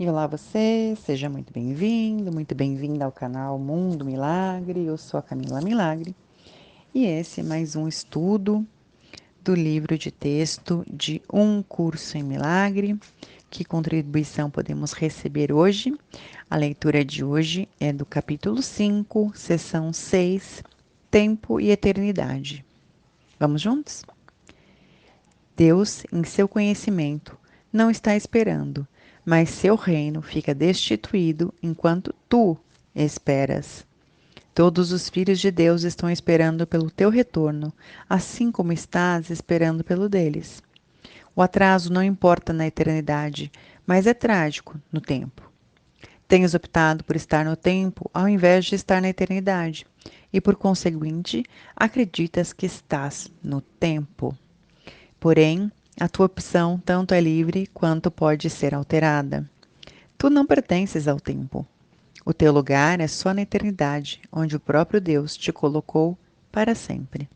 E olá você, seja muito bem-vindo, muito bem-vinda ao canal Mundo Milagre. Eu sou a Camila Milagre e esse é mais um estudo do livro de texto de Um Curso em Milagre. Que contribuição podemos receber hoje? A leitura de hoje é do capítulo 5, seção 6, Tempo e Eternidade. Vamos juntos? Deus, em seu conhecimento, não está esperando, mas seu reino fica destituído enquanto tu esperas. Todos os filhos de Deus estão esperando pelo teu retorno, assim como estás esperando pelo deles. O atraso não importa na eternidade, mas é trágico no tempo. Tens optado por estar no tempo ao invés de estar na eternidade, e por conseguinte, acreditas que estás no tempo. Porém, a tua opção tanto é livre quanto pode ser alterada. Tu não pertences ao tempo. O teu lugar é só na eternidade, onde o próprio Deus te colocou para sempre.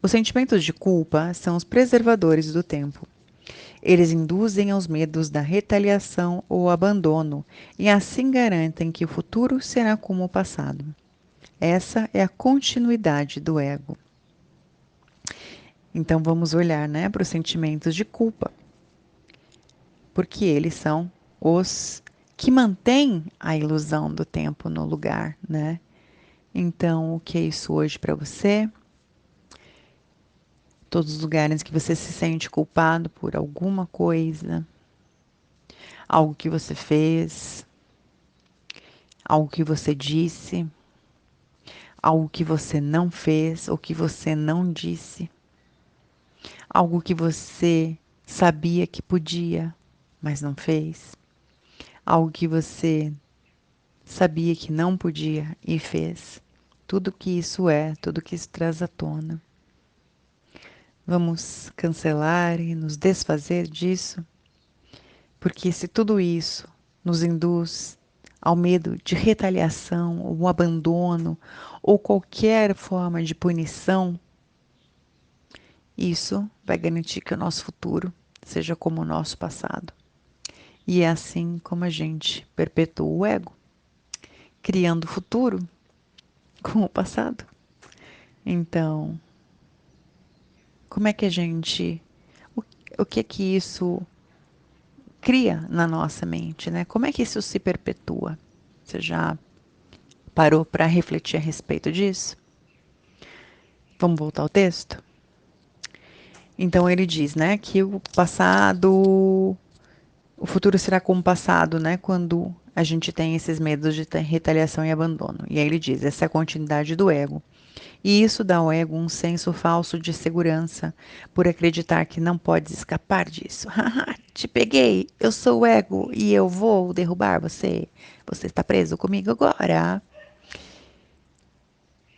Os sentimentos de culpa são os preservadores do tempo. Eles induzem aos medos da retaliação ou abandono e assim garantem que o futuro será como o passado. Essa é a continuidade do ego. Então vamos olhar, para os sentimentos de culpa, porque eles são os que mantêm a ilusão do tempo no lugar, né? Então, o que é isso hoje para você? Todos os lugares que você se sente culpado por alguma coisa, algo que você fez, algo que você disse, algo que você não fez ou que você não disse, algo que você sabia que podia, mas não fez, algo que você sabia que não podia e fez. Tudo que isso é, tudo que isso traz à tona. Vamos cancelar e nos desfazer disso, porque se tudo isso nos induz ao medo de retaliação, ou abandono, ou qualquer forma de punição, isso vai garantir que o nosso futuro seja como o nosso passado. E é assim como a gente perpetua o ego, criando o futuro com o passado. Então, como é que a gente. O que é que isso cria na nossa mente, né? Como é que isso se perpetua? Você já parou para refletir a respeito disso? Vamos voltar ao texto? Então ele diz, né, que o passado, o futuro será como o passado, né, quando a gente tem esses medos de retaliação e abandono. E aí ele diz, essa é a continuidade do ego. E isso dá ao ego um senso falso de segurança, por acreditar que não pode escapar disso. Haha, te peguei, eu sou o ego e eu vou derrubar você. Você está preso comigo agora.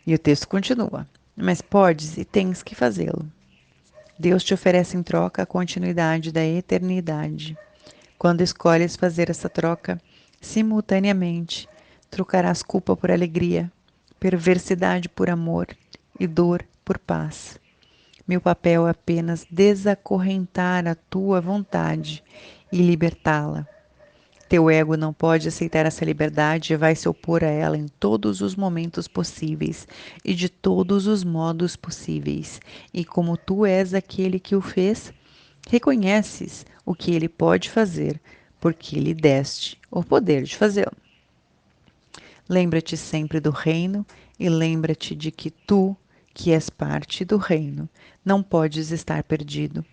E o texto continua. Mas podes e tens que fazê-lo. Deus te oferece em troca a continuidade da eternidade. Quando escolhes fazer essa troca, simultaneamente, trocarás culpa por alegria, perversidade por amor e dor por paz. Meu papel é apenas desacorrentar a tua vontade e libertá-la. Teu ego não pode aceitar essa liberdade e vai se opor a ela em todos os momentos possíveis e de todos os modos possíveis. E como tu és aquele que o fez, reconheces o que ele pode fazer, porque lhe deste o poder de fazê-lo. Lembra-te sempre do reino e lembra-te de que tu, que és parte do reino, não podes estar perdido.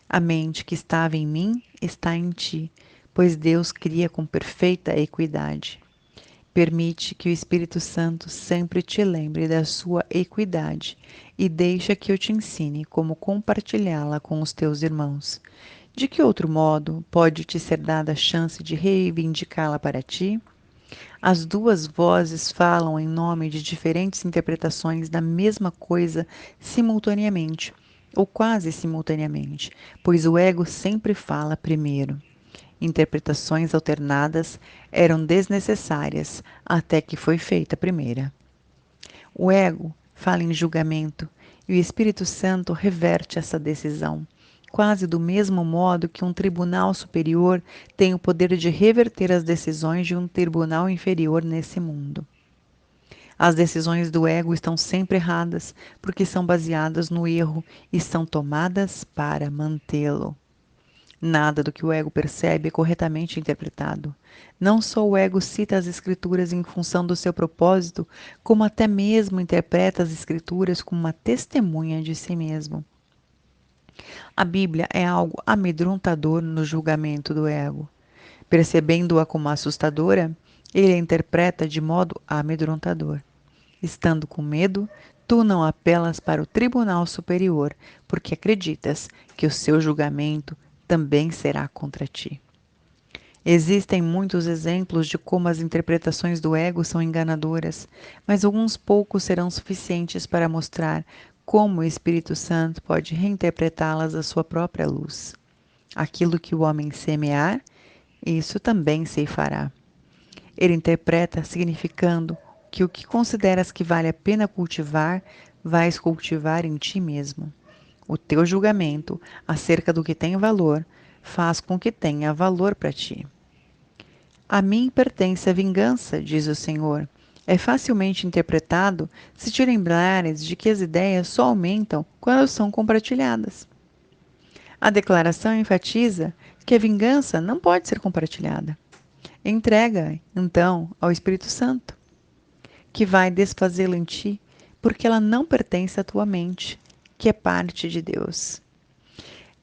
A mente que estava em mim está em ti, pois Deus cria com perfeita equidade. Permite que o Espírito Santo sempre te lembre da sua equidade e deixa que eu te ensine como compartilhá-la com os teus irmãos. De que outro modo pode te ser dada a chance de reivindicá-la para ti? As duas vozes falam em nome de diferentes interpretações da mesma coisa simultaneamente, ou quase simultaneamente, pois o ego sempre fala primeiro. Interpretações alternadas eram desnecessárias até que foi feita a primeira. O ego fala em julgamento e o Espírito Santo reverte essa decisão, quase do mesmo modo que um tribunal superior tem o poder de reverter as decisões de um tribunal inferior nesse mundo. As decisões do ego estão sempre erradas, porque são baseadas no erro e são tomadas para mantê-lo. Nada do que o ego percebe é corretamente interpretado. Não só o ego cita as escrituras em função do seu propósito, como até mesmo interpreta as escrituras como uma testemunha de si mesmo. A Bíblia é algo amedrontador no julgamento do ego. Percebendo-a como assustadora, ele a interpreta de modo amedrontador. Estando com medo, tu não apelas para o tribunal superior, porque acreditas que o seu julgamento também será contra ti. Existem muitos exemplos de como as interpretações do ego são enganadoras, mas alguns poucos serão suficientes para mostrar como o Espírito Santo pode reinterpretá-las à sua própria luz. Aquilo que o homem semear, isso também ceifará. Ele interpreta significando que o que consideras que vale a pena cultivar, vais cultivar em ti mesmo. O teu julgamento acerca do que tem valor faz com que tenha valor para ti. A mim pertence a vingança, diz o Senhor. É facilmente interpretado se te lembrares de que as ideias só aumentam quando são compartilhadas. A declaração enfatiza que a vingança não pode ser compartilhada. Entrega, então, ao Espírito Santo, que vai desfazê-la em ti, porque ela não pertence à tua mente, que é parte de Deus.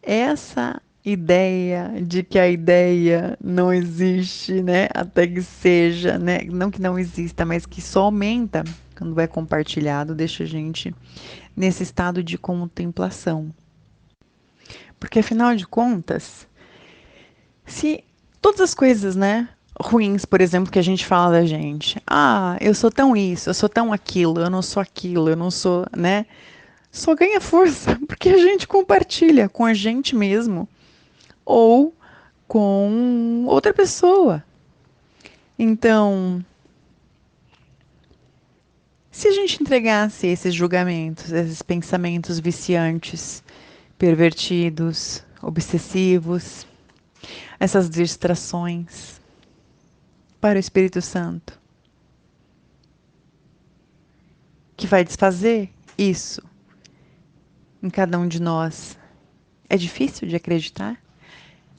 Essa ideia de que a ideia não existe, né, até que seja, né, não que não exista, mas que só aumenta quando é compartilhado, deixa a gente nesse estado de contemplação. Porque afinal de contas, se todas as coisas, né, ruins, por exemplo, que a gente fala da gente, eu sou tão isso, eu sou tão aquilo, eu não sou aquilo, eu não sou, né, só ganha força porque a gente compartilha com a gente mesmo ou com outra pessoa. Então, se a gente entregasse esses julgamentos, esses pensamentos viciantes, pervertidos, obsessivos, essas distrações para o Espírito Santo, que vai desfazer isso em cada um de nós, é difícil de acreditar?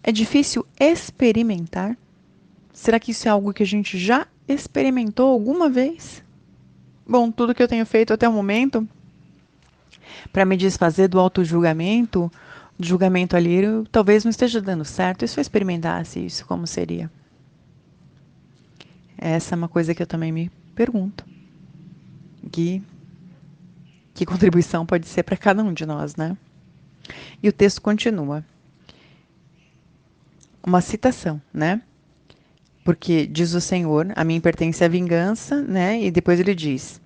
É difícil experimentar? Será que isso é algo que a gente já experimentou alguma vez? Bom, tudo que eu tenho feito até o momento para me desfazer do auto-julgamento, do julgamento alheio, talvez não esteja dando certo. E se eu experimentasse isso, como seria? Essa é uma coisa que eu também me pergunto. Que contribuição pode ser para cada um de nós, né? E o texto continua. Uma citação, né? Porque diz o Senhor, a mim pertence a vingança, né? E depois ele diz: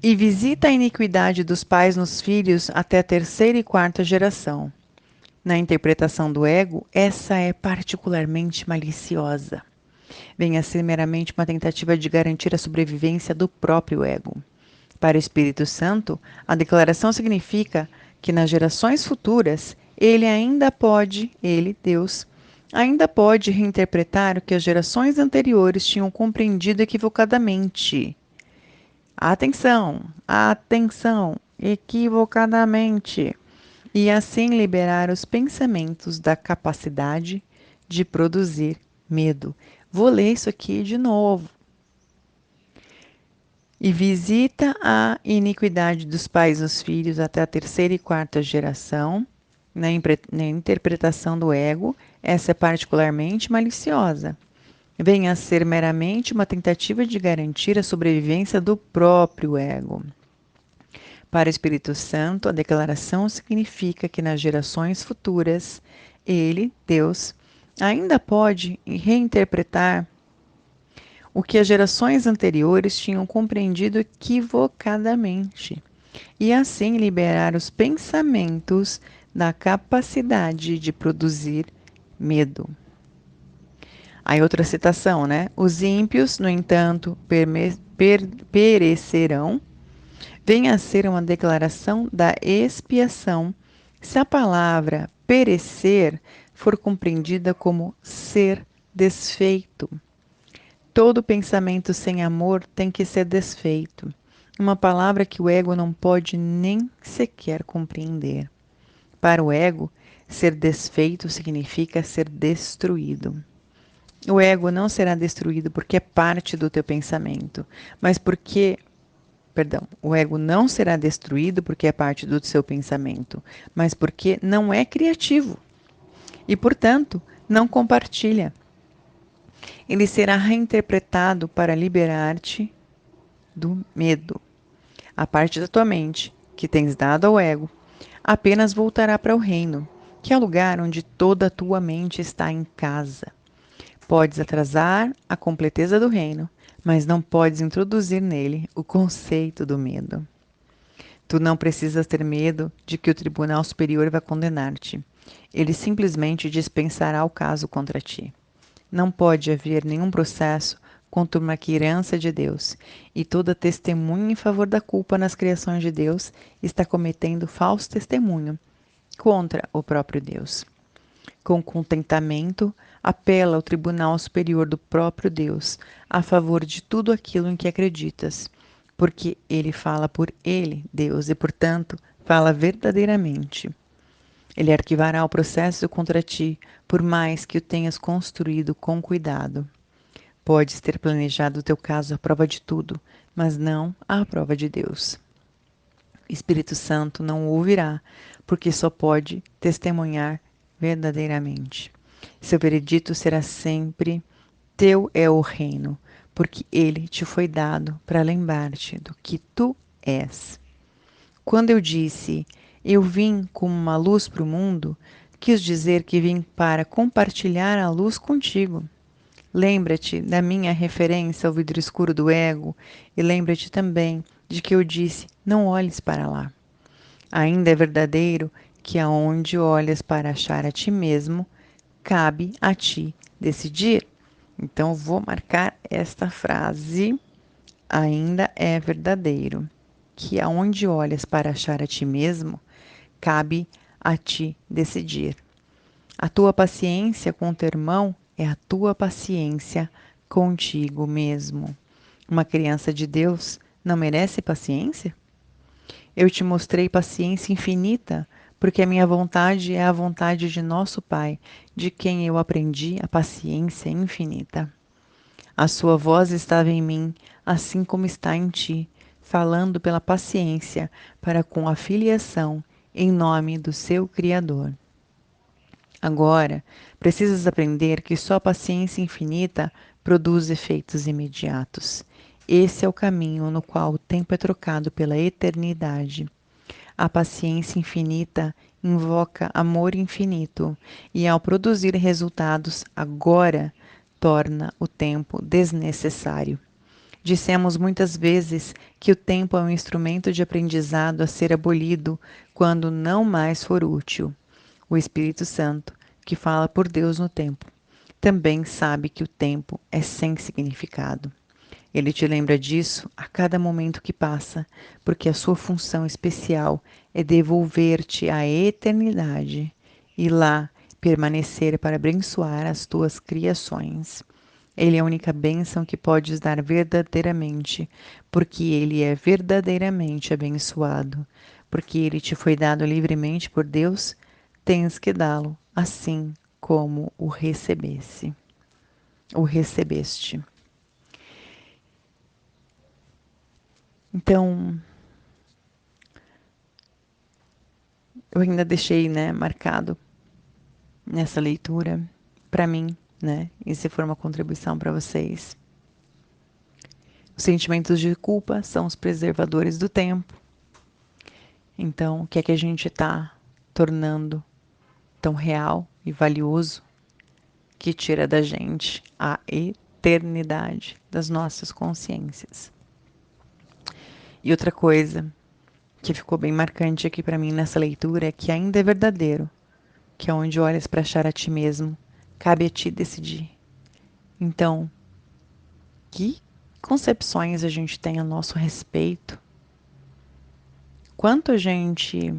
e visita a iniquidade dos pais nos filhos até a terceira e quarta geração. Na interpretação do ego, essa é particularmente maliciosa. Vem a ser meramente uma tentativa de garantir a sobrevivência do próprio ego. Para o Espírito Santo, a declaração significa que nas gerações futuras, ele, Deus, ainda pode reinterpretar o que as gerações anteriores tinham compreendido equivocadamente. Atenção, atenção, equivocadamente. E assim liberar os pensamentos da capacidade de produzir medo. Vou ler isso aqui de novo. E visita a iniquidade dos pais nos filhos até a terceira e quarta geração, na interpretação do ego, essa é particularmente maliciosa. Vem a ser meramente uma tentativa de garantir a sobrevivência do próprio ego. Para o Espírito Santo, a declaração significa que nas gerações futuras, ele, Deus, ainda pode reinterpretar o que as gerações anteriores tinham compreendido equivocadamente, e assim liberar os pensamentos da capacidade de produzir medo. Aí outra citação, né? Os ímpios, no entanto, perecerão. Vem a ser uma declaração da expiação. Se a palavra perecer for compreendida como ser desfeito. Todo pensamento sem amor tem que ser desfeito. Uma palavra que o ego não pode nem sequer compreender. Para o ego, ser desfeito significa ser destruído. O ego não será destruído porque é parte do teu pensamento, mas porque, perdão, o ego não será destruído porque é parte do seu pensamento, mas porque não é criativo e, portanto, não compartilha. Ele será reinterpretado para liberar-te do medo. A parte da tua mente que tens dado ao ego apenas voltará para o reino, que é o lugar onde toda a tua mente está em casa. Podes atrasar a completeza do reino, mas não podes introduzir nele o conceito do medo. Tu não precisas ter medo de que o tribunal superior vai condenar-te. Ele simplesmente dispensará o caso contra ti. Não pode haver nenhum processo contra uma criança de Deus, e toda testemunha em favor da culpa nas criações de Deus está cometendo falso testemunho contra o próprio Deus. Com contentamento, apela ao tribunal superior do próprio Deus a favor de tudo aquilo em que acreditas, porque ele fala por ele, Deus, e portanto fala verdadeiramente. Ele arquivará o processo contra ti, por mais que o tenhas construído com cuidado. Podes ter planejado o teu caso à prova de tudo, mas não à prova de Deus. O Espírito Santo não o ouvirá, porque só pode testemunhar verdadeiramente. Seu veredito será sempre: teu é o reino, porque ele te foi dado para lembrar-te do que tu és. Quando eu disse, eu vim como uma luz para o mundo, quis dizer que vim para compartilhar a luz contigo. Lembra-te da minha referência ao vidro escuro do ego e lembra-te também de que eu disse, não olhes para lá. Ainda é verdadeiro que aonde olhas para achar a ti mesmo, cabe a ti decidir. Então, vou marcar esta frase. Ainda é verdadeiro que aonde olhas para achar a ti mesmo, cabe a ti decidir. A tua paciência com o teu irmão é a tua paciência contigo mesmo. Uma criança de Deus não merece paciência? Eu te mostrei paciência infinita, porque a minha vontade é a vontade de nosso Pai, de quem eu aprendi a paciência infinita. A sua voz estava em mim, assim como está em ti, falando pela paciência para com a filiação em nome do seu Criador. Agora, precisas aprender que só a paciência infinita produz efeitos imediatos. Esse é o caminho no qual o tempo é trocado pela eternidade. A paciência infinita invoca amor infinito e, ao produzir resultados agora, torna o tempo desnecessário. Dissemos muitas vezes que o tempo é um instrumento de aprendizado a ser abolido quando não mais for útil. O Espírito Santo, que fala por Deus no tempo, também sabe que o tempo é sem significado. Ele te lembra disso a cada momento que passa, porque a sua função especial é devolver-te à eternidade e lá permanecer para abençoar as tuas criações. Ele é a única bênção que podes dar verdadeiramente, porque ele é verdadeiramente abençoado. Porque ele te foi dado livremente por Deus, tens que dá-lo assim como o recebesse. O recebeste. Então, eu ainda deixei, né, marcado nessa leitura para mim, né? E se for uma contribuição para vocês. Os sentimentos de culpa são os preservadores do tempo. Então, o que é que a gente está tornando tão real e valioso que tira da gente a eternidade das nossas consciências? E outra coisa que ficou bem marcante aqui para mim nessa leitura é que ainda é verdadeiro, que é onde olhas para achar a ti mesmo, cabe a ti decidir. Então, que concepções a gente tem a nosso respeito? Quanto a gente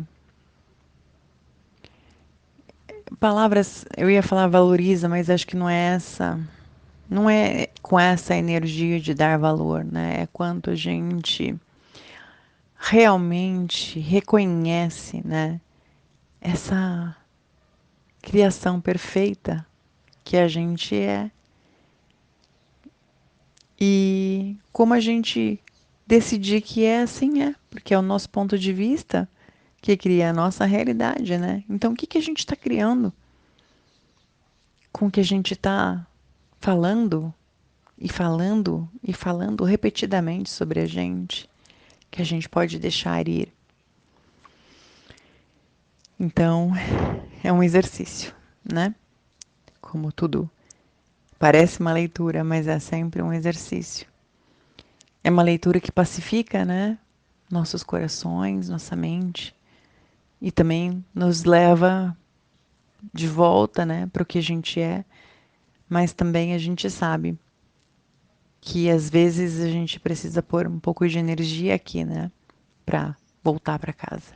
palavras, eu ia falar valoriza, mas acho que não é essa. Não é com essa energia de dar valor, né? É quanto a gente realmente reconhece, né? Essa criação perfeita que a gente é e como a gente decidir que é assim é, porque é o nosso ponto de vista que cria a nossa realidade, né? Então, o que que a gente está criando com o que a gente está falando e falando e falando repetidamente sobre a gente, que a gente pode deixar ir? Então, é um exercício, né? Como tudo parece uma leitura, mas é sempre um exercício. É uma leitura que pacifica, né? Nossos corações, nossa mente e também nos leva de volta, né, para o que a gente é, mas também a gente sabe que às vezes a gente precisa pôr um pouco de energia aqui, né, para voltar para casa.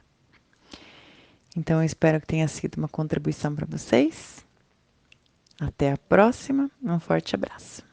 Então eu espero que tenha sido uma contribuição para vocês. Até a próxima. Um forte abraço.